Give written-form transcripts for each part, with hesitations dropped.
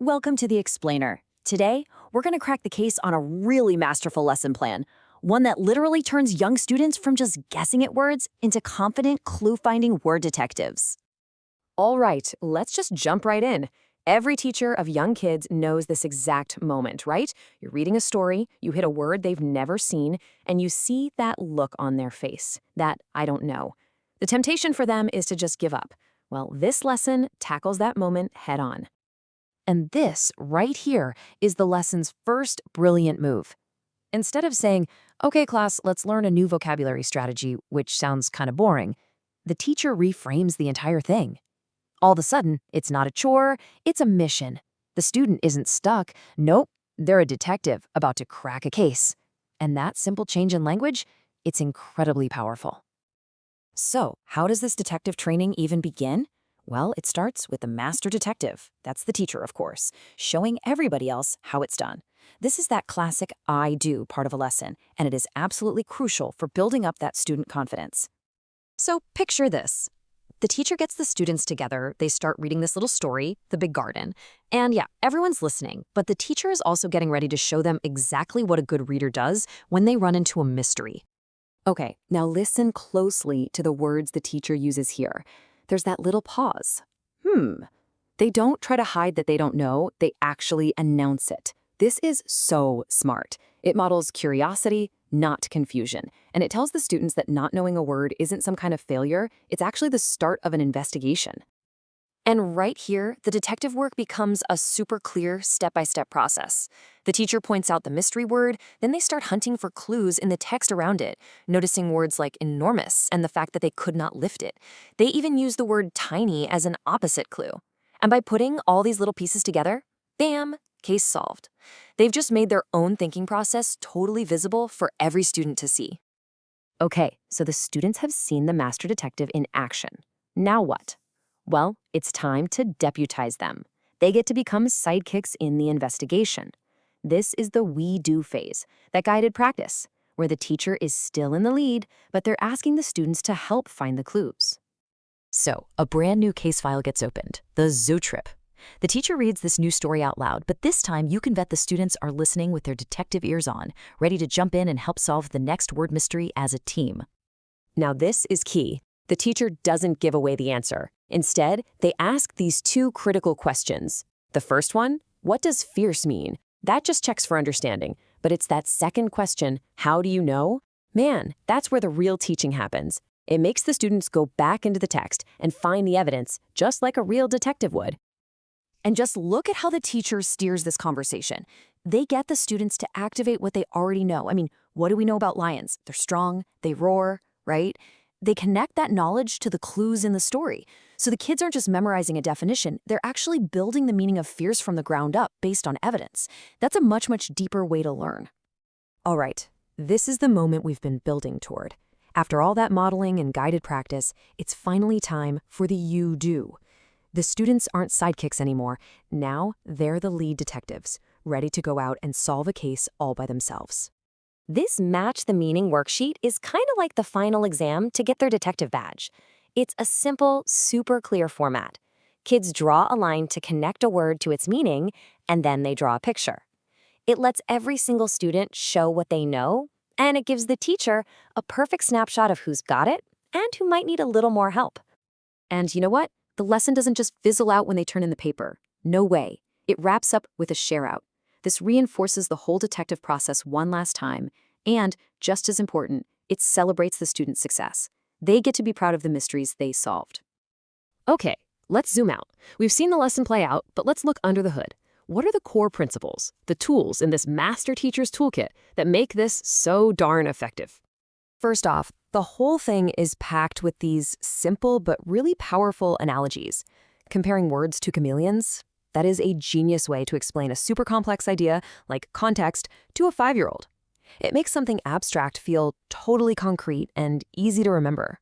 Welcome to the Explainer. Today, we're going to crack the case on a really masterful lesson plan, one that literally turns young students from just guessing at words into confident, clue-finding word detectives. All right, let's just jump right in. Every teacher of young kids knows this exact moment, right? You're reading a story, you hit a word they've never seen, and you see that look on their face, that I don't know. The temptation for them is to just give up. Well, this lesson tackles that moment head on. And this, right here, is the lesson's first brilliant move. Instead of saying, okay, class, let's learn a new vocabulary strategy, which sounds kind of boring, the teacher reframes the entire thing. All of a sudden, it's not a chore, it's a mission. The student isn't stuck. Nope, they're a detective about to crack a case. And that simple change in language, it's incredibly powerful. So, how does this detective training even begin? Well, it starts with the master detective, that's the teacher, of course, showing everybody else how it's done. This is that classic I do part of a lesson, and it is absolutely crucial for building up that student confidence. So picture this. The teacher gets the students together, they start reading this little story, The Big Garden, and yeah, everyone's listening, but the teacher is also getting ready to show them exactly what a good reader does when they run into a mystery. Okay, now listen closely to the words the teacher uses here. There's that little pause. They don't try to hide that they don't know, they actually announce it. This is so smart. It models curiosity, not confusion. And it tells the students that not knowing a word isn't some kind of failure, it's actually the start of an investigation. And right here, the detective work becomes a super clear step-by-step process. The teacher points out the mystery word, then they start hunting for clues in the text around it, noticing words like enormous and the fact that they could not lift it. They even use the word tiny as an opposite clue. And by putting all these little pieces together, bam, case solved. They've just made their own thinking process totally visible for every student to see. Okay, so the students have seen the master detective in action. Now what? Well, it's time to deputize them. They get to become sidekicks in the investigation. This is the we do phase, that guided practice, where the teacher is still in the lead, but they're asking the students to help find the clues. So, a brand new case file gets opened, the zoo trip. The teacher reads this new story out loud, but this time you can bet the students are listening with their detective ears on, ready to jump in and help solve the next word mystery as a team. Now this is key. The teacher doesn't give away the answer. Instead, they ask these two critical questions. The first one, what does fierce mean? That just checks for understanding. But it's that second question, how do you know? Man, that's where the real teaching happens. It makes the students go back into the text and find the evidence, just like a real detective would. And just look at how the teacher steers this conversation. They get the students to activate what they already know. I mean, what do we know about lions? They're strong, they roar, right? They connect that knowledge to the clues in the story. So the kids aren't just memorizing a definition, they're actually building the meaning of fierce from the ground up based on evidence. That's a much, much deeper way to learn. All right, this is the moment we've been building toward. After all that modeling and guided practice, it's finally time for the you do. The students aren't sidekicks anymore. Now they're the lead detectives, ready to go out and solve a case all by themselves. This Match the Meaning worksheet is kind of like the final exam to get their detective badge. It's a simple, super clear format. Kids draw a line to connect a word to its meaning, and then they draw a picture. It lets every single student show what they know, and it gives the teacher a perfect snapshot of who's got it and who might need a little more help. And you know what? The lesson doesn't just fizzle out when they turn in the paper. No way. It wraps up with a share out. This reinforces the whole detective process one last time, and, just as important, it celebrates the student's success. They get to be proud of the mysteries they solved. Okay, let's zoom out. We've seen the lesson play out, but let's look under the hood. What are the core principles, the tools in this master teacher's toolkit that make this so darn effective? First off, the whole thing is packed with these simple but really powerful analogies. Comparing words to chameleons, that is a genius way to explain a super complex idea like context to a 5-year-old. It makes something abstract feel totally concrete and easy to remember.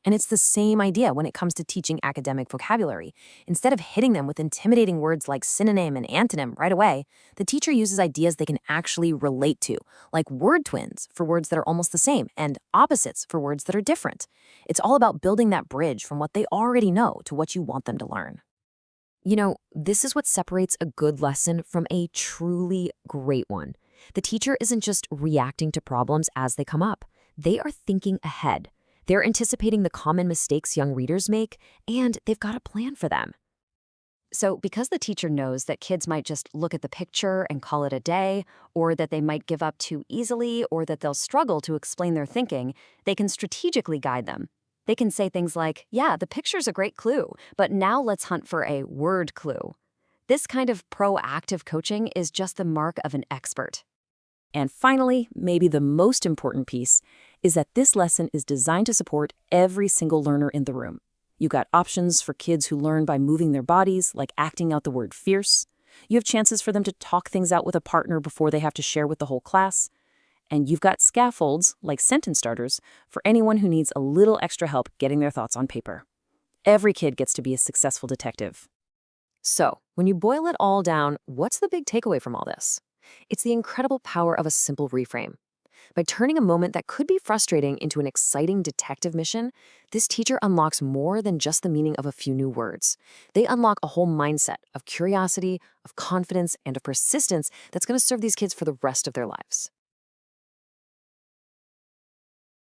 And it's the same idea when it comes to teaching academic vocabulary. Instead of hitting them with intimidating words like synonym and antonym right away, the teacher uses ideas they can actually relate to, like word twins for words that are almost the same and opposites for words that are different. It's all about building that bridge from what they already know to what you want them to learn. This is what separates a good lesson from a truly great one. The teacher isn't just reacting to problems as they come up. They are thinking ahead. They're anticipating the common mistakes young readers make, and they've got a plan for them. So, because the teacher knows that kids might just look at the picture and call it a day, or that they might give up too easily, or that they'll struggle to explain their thinking, they can strategically guide them. They can say things like, yeah, the picture's a great clue, but now let's hunt for a word clue. This kind of proactive coaching is just the mark of an expert. And finally, maybe the most important piece, is that this lesson is designed to support every single learner in the room. You got options for kids who learn by moving their bodies, like acting out the word fierce. You have chances for them to talk things out with a partner before they have to share with the whole class. And you've got scaffolds, like sentence starters, for anyone who needs a little extra help getting their thoughts on paper. Every kid gets to be a successful detective. So, when you boil it all down, what's the big takeaway from all this? It's the incredible power of a simple reframe. By turning a moment that could be frustrating into an exciting detective mission, this teacher unlocks more than just the meaning of a few new words. They unlock a whole mindset of curiosity, of confidence, and of persistence that's going to serve these kids for the rest of their lives.